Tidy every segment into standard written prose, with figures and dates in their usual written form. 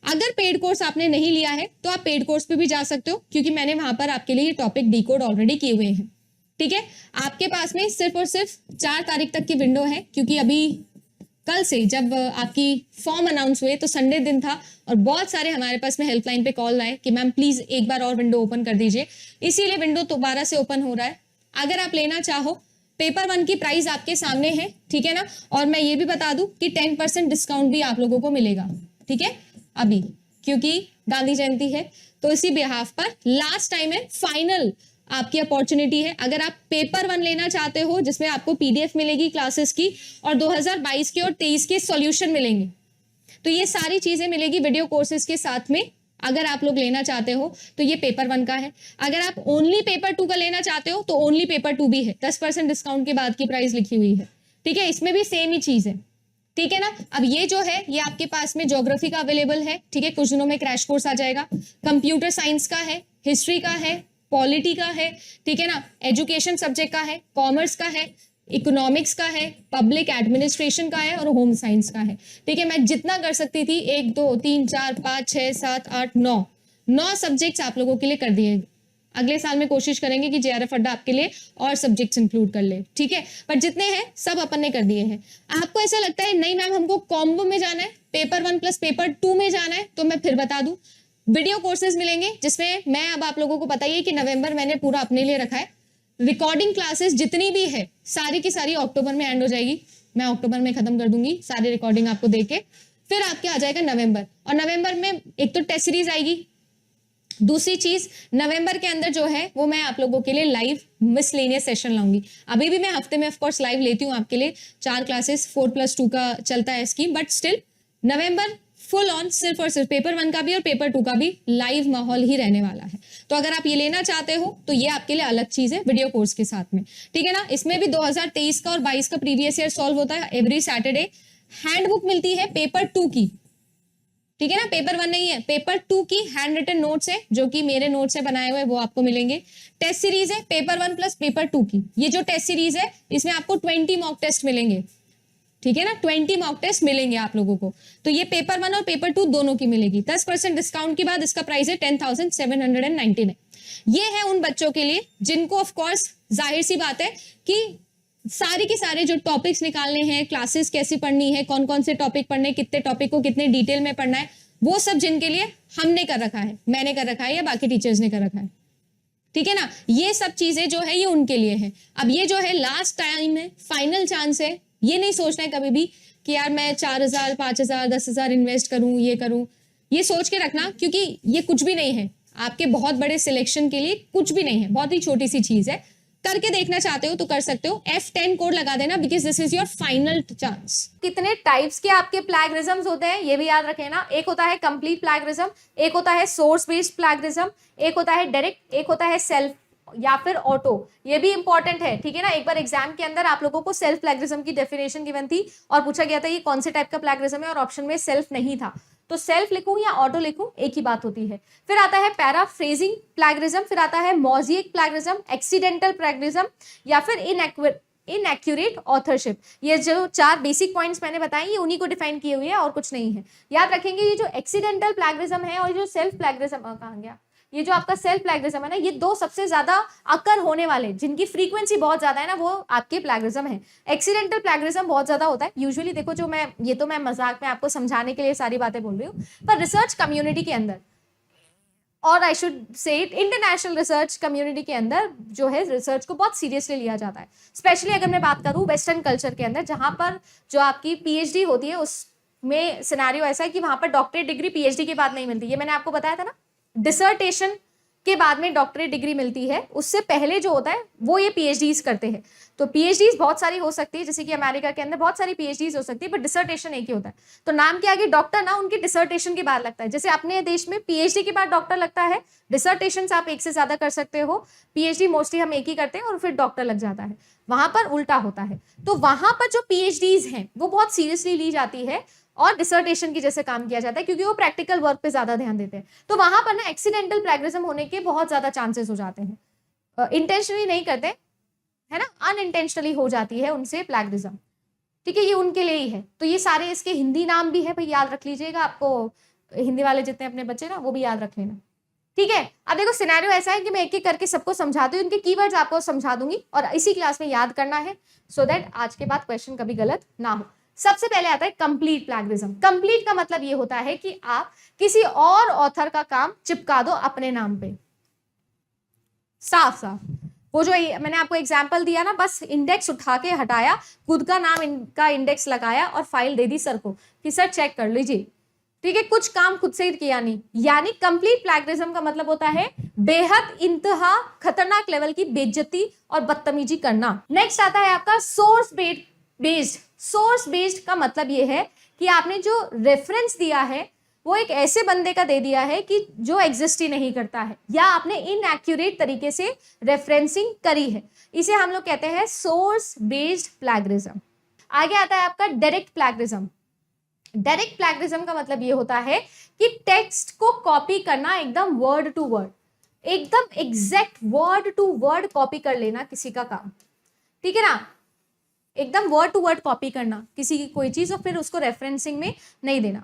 अगर paid course आपने नहीं लिया है तो आप पेड कोर्स पे भी जा सकते हो, क्योंकि मैंने वहां पर आपके लिए टॉपिक डिकोड ऑलरेडी किए हुए हैं। ठीक है, आपके पास में सिर्फ और सिर्फ 4 तारीख तक की विंडो है, क्योंकि अभी कल से जब आपकी फॉर्म अनाउंस हुए तो संडे दिन था और बहुत सारे हमारे पास में हेल्पलाइन पे कॉल आए कि मैम प्लीज एक बार और विंडो ओपन कर दीजिए, इसीलिए विंडो दोबारा से ओपन हो रहा है। अगर आप लेना चाहो, पेपर 1 की प्राइस आपके सामने है, ठीक है ना। और मैं ये भी बता दूं कि 10% डिस्काउंट भी आप लोगों को मिलेगा, ठीक है, अभी क्योंकि गांधी जयंती है, तो इसी बिहाफ पर लास्ट टाइम है, फाइनल आपकी अपॉर्चुनिटी है। अगर आप पेपर 1 लेना चाहते हो जिसमें आपको पीडीएफ मिलेगी क्लासेस की और 2022 के और 23 के सॉल्यूशन मिलेंगे, तो ये सारी चीजें मिलेगी वीडियो कोर्सेज के साथ में। अगर आप लोग लेना चाहते हो तो ये पेपर 1 का है। अगर आप ओनली पेपर 2 का लेना चाहते हो तो ओनली पेपर 2 भी है, 10% डिस्काउंट के बाद की प्राइस लिखी हुई है, ठीक है, इसमें भी सेम ही चीज है, ठीक है ना। अब ये जो है ये आपके पास में ज्योग्राफी का अवेलेबल है, ठीक है, कुछ दिनों में क्रैश कोर्स आ जाएगा। कंप्यूटर साइंस का है, हिस्ट्री का है, पॉलिटी का है, ठीक है ना, एजुकेशन सब्जेक्ट का है, कॉमर्स का है, इकोनॉमिक्स का है, पब्लिक एडमिनिस्ट्रेशन का है और होम साइंस का है, ठीक है। मैं जितना कर सकती थी 1 2 3 4 5 6 7 8 9 सब्जेक्ट्स आप लोगों के लिए कर दिए। अगले साल में कोशिश करेंगे कि जेआरएफ अड्डा आपके लिए और सब्जेक्ट्स इंक्लूड कर ले, ठीक है, पर जितने हैं सब अपन ने कर दिए हैं। आपको ऐसा लगता है नहीं मैम हमको कॉम्बो में जाना है, पेपर 1 प्लस पेपर 2 में जाना है, तो मैं फिर बता दूं वीडियो कोर्सेज मिलेंगे जिसमें मैं अब आप लोगों को पता ही है कि नवंबर मैंने पूरा अपने लिए रखा है। रिकॉर्डिंग क्लासेस जितनी भी है सारी की सारी अक्टूबर में एंड हो जाएगी, मैं अक्टूबर में खत्म कर दूंगी सारी रिकॉर्डिंग आपको देके, फिर आपके आ जाएगा नवंबर। और नवंबर में एक तो टेस्ट सीरीज आएगी, दूसरी चीज नवंबर के अंदर जो है वो मैं आप लोगों के लिए लाइव मिसलेनियस सेशन लाऊंगी। अभी भी मैं हफ्ते में ऑफकोर्स लाइव लेती हूँ आपके लिए 4 क्लासेस, 4+2 का चलता है scheme, but still November full on सिर्फ और सिर्फ पेपर 1 का भी और पेपर 2 का भी लाइव माहौल ही रहने वाला है। तो अगर आप ये लेना चाहते हो तो ये आपके लिए अलग चीज है वीडियो कोर्स के साथ में, ठीक है ना। इसमें भी 2023 का और 22 का प्रीवियस ईयर सॉल्व होता है एवरी सैटरडे। हैंडबुक मिलती है पेपर 2 की, ठीक है ना, पेपर 1 नहीं है, पेपर 2 की हैंड रिटन नोट्स है जो कि मेरे नोट से बनाए हुए वो आपको मिलेंगे। टेस्ट सीरीज है पेपर 1 प्लस पेपर 2 की, ये जो टेस्ट सीरीज है इसमें आपको 20 मॉक टेस्ट मिलेंगे, ठीक है ना, 20 मॉक टेस्ट मिलेंगे आप लोगों को। तो ये पेपर 1 और पेपर 2 दोनों की मिलेगी। 10% डिस्काउंट के बाद इसका प्राइस है 10,799। ये है उन बच्चों के लिए जिनको ऑफ कोर्स जाहिर सी बात है कि सारे के सारे जो टॉपिक्स निकालने हैं, क्लासेस कैसी पढ़नी है, कौन कौन से टॉपिक पढ़ने, कितने टॉपिक को कितने डिटेल में पढ़ना है, वो सब जिनके लिए हमने कर रखा है, मैंने कर रखा है या बाकी टीचर्स ने कर रखा है, ठीक है ना। ये सब चीजें जो है ये उनके लिए है। अब ये जो है लास्ट टाइम है, फाइनल चांस है, ये नहीं सोचना है कभी भी कि यार मैं 4,000 5,000 10,000 इन्वेस्ट करूं, ये करूं, ये सोच के रखना, क्योंकि ये कुछ भी नहीं है आपके बहुत बड़े सिलेक्शन के लिए, कुछ भी नहीं है, बहुत ही छोटी सी चीज है। करके देखना चाहते हो तो कर सकते हो, F10 कोड लगा देना because this is your final chance. कितने टाइप्स के आपके प्लैगरिज्म्स होते हैं ये भी याद रखें ना। एक होता है कंप्लीट प्लैगरिज्म, एक होता है सोर्स बेस्ड प्लैगरिज्म, एक होता है डायरेक्ट, एक होता है सेल्फ या फिर ऑटो। ये भी इंपॉर्टेंट है, ठीक है ना। एक बार एग्जाम के अंदर आप लोगों को सेल्फ प्लैगरिज्म की डेफिनेशन गिवन थी और पूछा गया था ये कौन से टाइप का प्लैगरिज्म है और ऑप्शन में सेल्फ नहीं था, तो सेल्फ लिखूं या ऑटो लिखूं एक ही बात होती है। फिर आता है पैराफ्रेजिंग प्लैगरिज्म, फिर आता है मोज़ेक प्लैगरिज्म, एक्सीडेंटल प्लैगरिज्म या फिर इनएक्यूरेट ऑथरशिप। ये जो 4 बेसिक पॉइंट्स मैंने बताए ये उन्हीं को डिफाइन किए हुए हैं और कुछ नहीं है। याद रखेंगे ये जो एक्सीडेंटल प्लैगरिज्म है और जो सेल्फ प्लैगरिज्म कहाँ गया, ये जो आपका सेल्फ प्लैगरिज्म है ना, ये 2 सबसे ज्यादा अकर होने वाले जिनकी फ्रीक्वेंसी बहुत ज्यादा है ना वो आपके प्लैगरिज्म है। एक्सीडेंटल प्लैगरिज्म बहुत ज्यादा होता है यूजुअली, देखो जो मैं ये तो मैं मजाक में आपको समझाने के लिए सारी बातें बोल रही हूँ, पर रिसर्च कम्युनिटी के अंदर और I should say it international research community के अंदर जो है रिसर्च को बहुत सीरियसली लिया जाता है। स्पेशली अगर मैं बात करूँ वेस्टर्न कल्चर के अंदर जहाँ पर जो आपकी पीएचडी होती है उसमें सिनेरियो ऐसा है कि वहाँ पर डॉक्टरेट डिग्री पीएचडी के बाद नहीं मिलती। ये मैंने आपको बताया था ना, डिसर्टेशन के बाद में डॉक्टरेट डिग्री मिलती है, उससे पहले जो होता है वो ये पीएचडीज करते हैं। तो पीएचडीज बहुत सारी हो सकती है, जैसे कि अमेरिका के अंदर बहुत सारी पीएचडीज हो सकती है, बट डिसर्टेशन एक ही होता है। तो नाम के आगे डॉक्टर ना उनकी डिसर्टेशन के बाद लगता है, जैसे अपने देश में पीएचडी के बाद डॉक्टर लगता है, डिसर्टेशन आप एक से ज्यादा कर सकते हो, पीएचडी मोस्टली हम एक ही करते हैं और फिर डॉक्टर लग जाता है। वहां पर उल्टा होता है। तो वहां पर जो पीएचडीज हैं वो बहुत सीरियसली ली जाती है और डिसर्टेशन की जैसे काम किया जाता है, क्योंकि वो प्रैक्टिकल वर्क पे ज्यादा ध्यान देते हैं। तो वहां पर ना एक्सीडेंटल प्लैगरिज्म होने के बहुत ज्यादा चांसेस हो जाते हैं। इंटेंशनली नहीं करते है ना, अनइंटेंशनली हो जाती है उनसे प्लैगरिज्म, ठीक है, ये उनके लिए ही है। तो ये सारे इसके हिंदी नाम भी है भाई, याद रख लीजिएगा, आपको हिंदी वाले जितने अपने बच्चे ना वो भी याद रख लेना, ठीक है। अब देखो सिनेरियो ऐसा है कि मैं एक एक करके सबको समझाती हूँ, इनके कीवर्ड्स आपको समझा दूंगी और इसी क्लास में याद करना है सो दैट आज के बाद क्वेश्चन कभी गलत ना हो। सबसे पहले आता है कंप्लीट प्लैगियरिज्म। कंप्लीट का मतलब ये होता है कि आप किसी और ऑथर का काम चिपका दो अपने नाम पे, साफ साफ। वो जो मैंने आपको एग्जांपल दिया ना, बस इंडेक्स उठा के हटाया, खुद का नाम इनका इंडेक्स लगाया और फाइल दे दी सर को कि सर चेक कर लीजिए, ठीक है, कुछ काम खुद से ही किया नहीं। यानी कंप्लीट प्लैगियरिज्म का मतलब होता है बेहद इंतहा खतरनाक लेवल की बेइज्जती और बदतमीजी करना। नेक्स्ट आता है आपका सोर्स बेस्ड। सोर्स बेस्ड का मतलब ये है कि आपने जो रेफरेंस दिया है वो एक ऐसे बंदे का दे दिया है कि जो एग्जिस्ट ही नहीं करता है, या आपने इनएक्यूरेट तरीके से रेफरेंसिंग करी है, इसे हम लोग कहते हैं सोर्स बेस्ड प्लैगियरिज्म। आगे आता है आपका डायरेक्ट प्लैगियरिज्म। डायरेक्ट प्लैगियरिज्म का मतलब ये होता है कि टेक्स्ट को कॉपी करना एकदम वर्ड टू वर्ड, एकदम exact word to word copy कर लेना किसी का काम, ठीक है ना, एकदम वर्ड टू वर्ड कॉपी करना किसी की कोई चीज और फिर उसको रेफरेंसिंग में नहीं देना,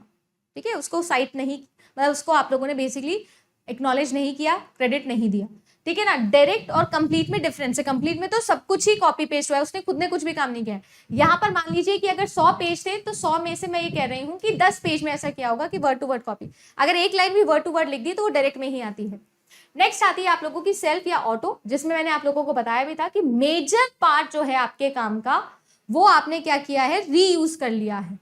ठीक है, उसको साइट नहीं, मतलब उसको आप लोगों ने बेसिकली एक्नॉलेज नहीं किया, क्रेडिट नहीं दिया, ठीक है ना। डायरेक्ट और कंप्लीट में डिफरेंस है। कंप्लीट में तो सब कुछ ही कॉपी पेस्ट हुआ है, उसने खुद ने कुछ भी काम नहीं किया है। यहाँ पर मान लीजिए कि अगर 100 पेज थे तो 100 में से मैं ये कह रही हूँ कि 10 पेज में ऐसा किया होगा कि वर्ड टू वर्ड कॉपी, अगर एक लाइन भी वर्ड टू वर्ड लिख दी तो वो डायरेक्ट में ही आती है। नेक्स्ट आती है आप लोगों की सेल्फ या ऑटो, जिसमें मैंने आप लोगों को बताया भी था कि मेजर पार्ट जो है आपके काम का वो आपने क्या किया है, रीयूज कर लिया है,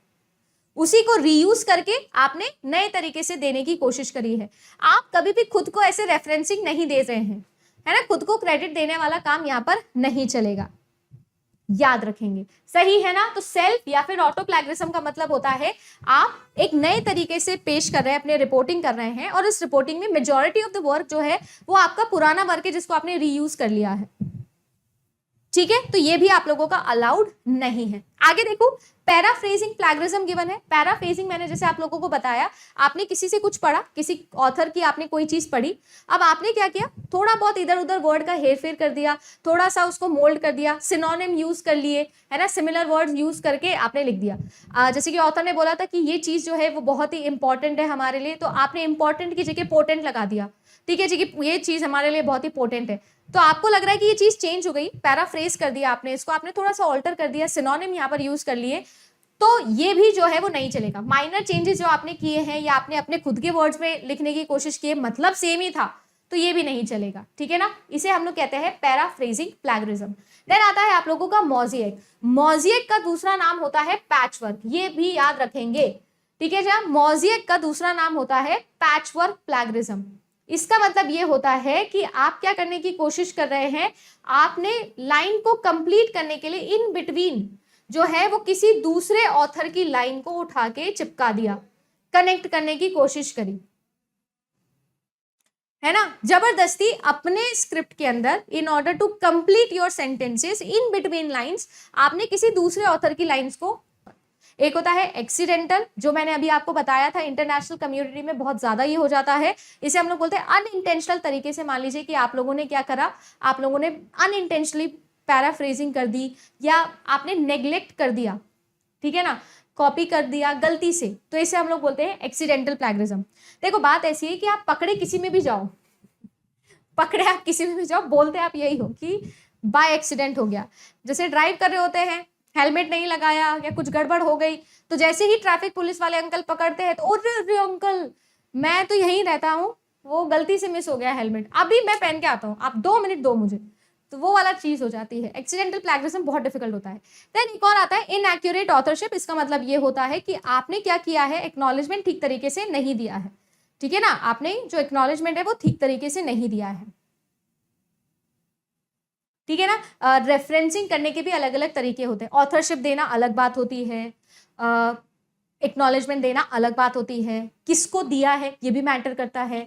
उसी को रीयूज करके आपने नए तरीके से देने की कोशिश करी है। आप कभी भी खुद को ऐसे रेफरेंसिंग नहीं दे रहे हैं, है ना, खुद को क्रेडिट देने वाला काम यहाँ पर नहीं चलेगा, याद रखेंगे, सही है ना। तो सेल्फ या फिर ऑटो प्लैगियरिज्म का मतलब होता है आप एक नए तरीके से पेश कर रहे हैं, अपने रिपोर्टिंग कर रहे हैं और इस रिपोर्टिंग में मेजॉरिटी ऑफ द वर्क जो है वो आपका पुराना वर्क है जिसको आपने रीयूज कर लिया है, ठीक है। तो ये भी आप लोगों का अलाउड नहीं है। आगे देखो, पैराफ्रेजिंग प्लैगियरिज्म गिवन है। पैराफ्रेजिंग मैंने जैसे आप लोगों को बताया, आपने किसी से कुछ पढ़ा, किसी ऑथर की आपने कोई चीज पढ़ी, अब आपने क्या किया, थोड़ा बहुत इधर उधर वर्ड का हेरफेर कर दिया, थोड़ा सा उसको मोल्ड कर दिया, सिनोनिम यूज कर लिए, है ना, सिमिलर वर्ड्स यूज करके आपने लिख दिया। जैसे कि ऑथर ने बोला था कि ये चीज जो है वो बहुत ही इंपॉर्टेंट है हमारे लिए, तो आपने इंपॉर्टेंट की जगह पोटेंट लगा दिया, ठीक है जी, कि ये चीज हमारे लिए बहुत ही पोटेंट है। तो आपको लग रहा है कि ये चीज चेंज हो गई, पैराफ्रेज कर दिया आपने इसको, आपने थोड़ा सा ऑल्टर कर दिया, सिनोनिम यहाँ पर यूज कर लिए, तो ये भी जो है वो नहीं चलेगा। माइनर चेंजेस जो आपने किए हैं या आपने अपने खुद के वर्ड्स में लिखने की कोशिश की है, मतलब सेम ही था, तो ये भी नहीं चलेगा, ठीक है ना। इसे हम लोग कहते हैं पैराफ्रेजिंग प्लैगियरिज्म। देन आता है आप लोगों का मोज़ेक। मोज़ेक का दूसरा नाम होता है पैचवर्क, ये भी याद रखेंगे, ठीक है। जहाँ मोज़ेक का दूसरा नाम होता है पैचवर्क प्लैगियरिज्म। इसका मतलब ये होता है कि आप क्या करने की कोशिश कर रहे हैं, आपने लाइन को कंप्लीट करने के लिए इन बिटवीन जो है वो किसी दूसरे ऑथर की लाइन को उठा के चिपका दिया, कनेक्ट करने की कोशिश करी, है ना, जबरदस्ती अपने स्क्रिप्ट के अंदर in order to complete your sentences in between lines आपने किसी दूसरे ऑथर की लाइंस को। एक होता है एक्सीडेंटल, जो मैंने अभी आपको बताया था, इंटरनेशनल कम्युनिटी में बहुत ज्यादा ये हो जाता है, इसे हम लोग बोलते हैं अनइंटेंशनल तरीके से। मान लीजिए कि आप लोगों ने क्या करा, आप लोगों ने अनइंटेंशनली पैराफ्रेजिंग कर दी या आपने नेग्लेक्ट कर दिया, ठीक है ना, कॉपी कर दिया गलती से, तो इसे हम लोग बोलते हैं एक्सीडेंटल प्लैगियरिज्म। देखो बात ऐसी है कि आप पकड़े किसी में भी जाओ, पकड़े आप किसी में भी जाओ, बोलते आप यही हो कि बाय एक्सीडेंट हो गया। जैसे ड्राइव कर रहे होते हैं, हेलमेट नहीं लगाया या कुछ गड़बड़ हो गई, तो जैसे ही ट्रैफिक पुलिस वाले अंकल पकड़ते हैं तो अरे अंकल मैं तो यहीं रहता हूँ, वो गलती से मिस हो गया हेलमेट, अभी मैं पहन के आता हूँ, आप 2 मिनट दो मुझे, तो वो वाला चीज हो जाती है। एक्सीडेंटल प्लैगियरिज्म बहुत डिफिकल्ट होता है। देन एक और आता है इनएक्यूरेट ऑथरशिप। इसका मतलब ये होता है कि आपने क्या किया है, एक्नॉलेजमेंट ठीक तरीके से नहीं दिया है, ठीक है ना, आपने जो एक्नॉलेजमेंट है वो ठीक तरीके से नहीं दिया है, ठीक है ना। रेफरेंसिंग करने के भी अलग अलग तरीके होते हैं, ऑथरशिप देना अलग बात होती है, एक्नॉलेजमेंट देना अलग बात होती है, किसको दिया है ये भी मैटर करता है,